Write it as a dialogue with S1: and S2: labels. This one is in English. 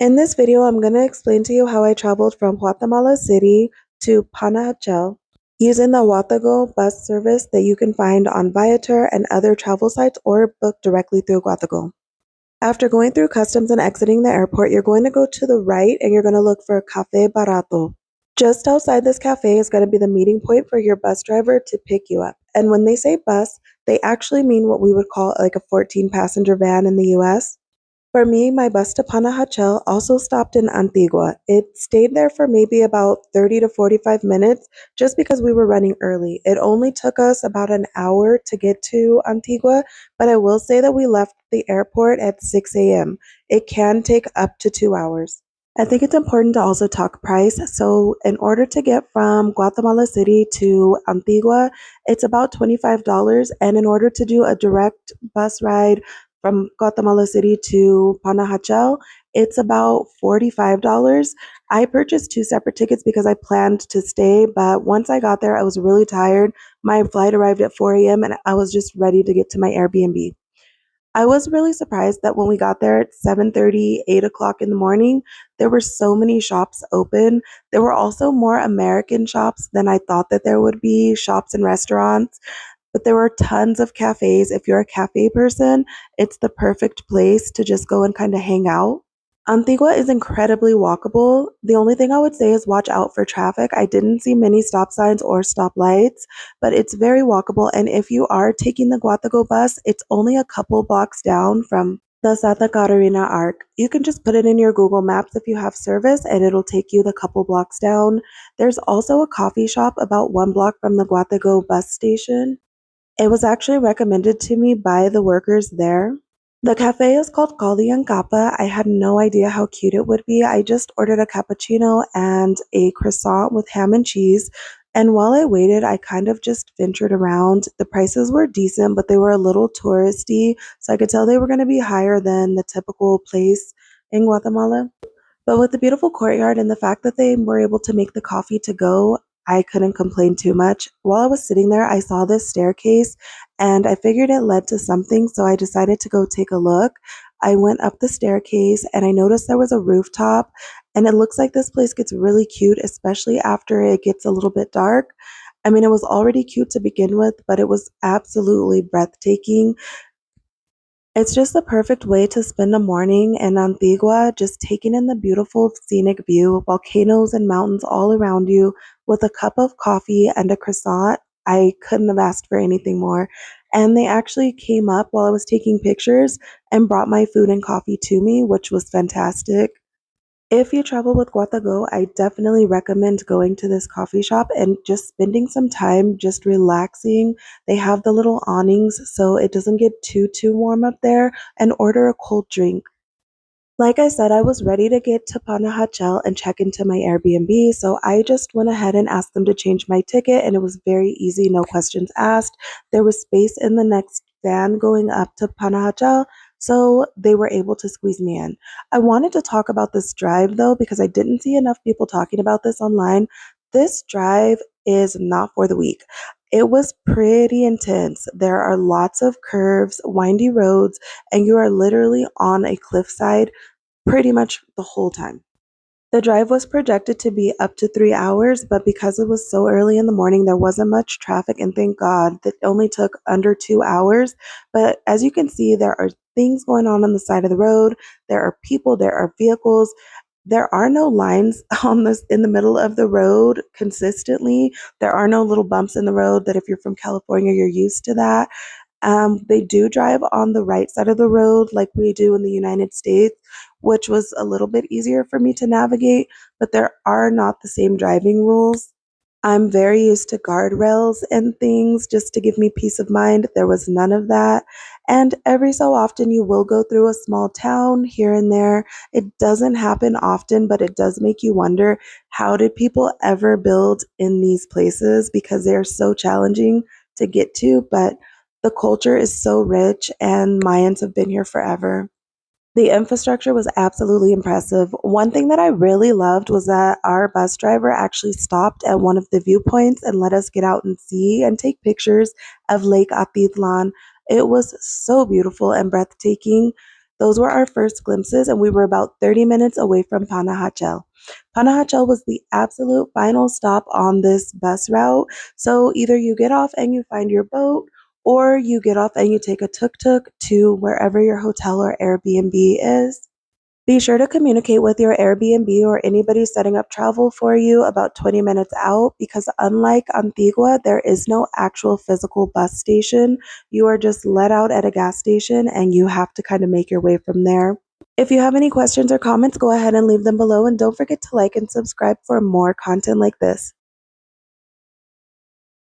S1: In this video, I'm going to explain to you how I traveled from Guatemala City to Panachel using the Guatego bus service that you can find on Viator and other travel sites or book directly through Guatego. After going through customs and exiting the airport, you're going to go to the right and you're going to look for Café Barato. Just outside this cafe is going to be the meeting point for your bus driver to pick you up. And when they say bus, they actually mean what we would call like a 14-passenger van in the US. For me, my bus to Panajachel also stopped in Antigua. It stayed there for maybe about 30 to 45 minutes just because we were running early. It only took us about an hour to get to Antigua, but I will say that we left the airport at 6 a.m. It can take up to 2 hours. I think it's important to also talk price. So, in order to get from Guatemala City to Antigua, it's about $25. And in order to do a direct bus ride from Guatemala City to Panajachel, it's about $45. I purchased two separate tickets because I planned to stay, but once I got there, I was really tired. My flight arrived at 4 a.m. and I was just ready to get to my Airbnb. I was really surprised that when we got there at 7:30, 8 o'clock in the morning, there were so many shops open. There were also more American shops than I thought that there would be, shops and restaurants, but there were tons of cafes. If you're a cafe person, it's the perfect place to just go and kind of hang out. Antigua is incredibly walkable. The only thing I would say is watch out for traffic. I didn't see many stop signs or stoplights, but it's very walkable. And if you are taking the Guatego bus, it's only a couple blocks down from the Santa Catarina Arc. You can just put it in your Google Maps if you have service, and it'll take you the couple blocks down. There's also a coffee shop about 1 block from the Guatego bus station. It was actually recommended to me by the workers there. The cafe is called Caldi and Capa. I had no idea how cute it would be. I just ordered a cappuccino and a croissant with ham and cheese. And while I waited, I kind of just ventured around. The prices were decent, but they were a little touristy, so I could tell they were going to be higher than the typical place in Guatemala. But with the beautiful courtyard and the fact that they were able to make the coffee to go, I couldn't complain too much. While I was sitting there, I saw this staircase and I figured it led to something, so I decided to go take a look. I went up the staircase and I noticed there was a rooftop, and it looks like this place gets really cute, especially after it gets a little bit dark. I mean, it was already cute to begin with, but it was absolutely breathtaking. It's just the perfect way to spend a morning in Antigua, just taking in the beautiful scenic view, volcanoes and mountains all around you, with a cup of coffee and a croissant. I couldn't have asked for anything more. And they actually came up while I was taking pictures and brought my food and coffee to me, which was fantastic. If you travel with Guatego, I definitely recommend going to this coffee shop and just spending some time just relaxing. They have the little awnings so it doesn't get too warm up there, and order a cold drink. Like I said, I was ready to get to Panajachel and check into my Airbnb, so I just went ahead and asked them to change my ticket, and it was very easy, no questions asked. There was space in the next van going up to Panajachel, so they were able to squeeze me in. I wanted to talk about this drive though, because I didn't see enough people talking about this online. This drive is not for the weak. It was pretty intense. There are lots of curves, windy roads, and you are literally on a cliffside pretty much the whole time. The drive was projected to be up to 3 hours, but because it was so early in the morning, there wasn't much traffic, and thank God that only took under 2 hours. But as you can see, there are things going on the side of the road. There are people, there are vehicles. There are no lines on this in the middle of the road consistently. There are no little bumps in the road that if you're from California, you're used to that. They do drive on the right side of the road like we do in the United States, which was a little bit easier for me to navigate, but there are not the same driving rules. I'm very used to guardrails and things just to give me peace of mind. There was none of that. And every so often, you will go through a small town here and there. It doesn't happen often, but it does make you wonder, how did people ever build in these places? Because they are so challenging to get to, but the culture is so rich, and Mayans have been here forever. The infrastructure was absolutely impressive. One thing that I really loved was that our bus driver actually stopped at one of the viewpoints and let us get out and see and take pictures of Lake Atitlan. It was so beautiful and breathtaking. Those were our first glimpses, and we were about 30 minutes away from Panajachel. Panajachel was the absolute final stop on this bus route. So either you get off and you find your boat, or you get off and you take a tuk-tuk to wherever your hotel or Airbnb is. Be sure to communicate with your Airbnb or anybody setting up travel for you about 20 minutes out, because unlike Antigua, there is no actual physical bus station. You are just let out at a gas station and you have to kind of make your way from there. If you have any questions or comments, go ahead and leave them below, and don't forget to like and subscribe for more content like this.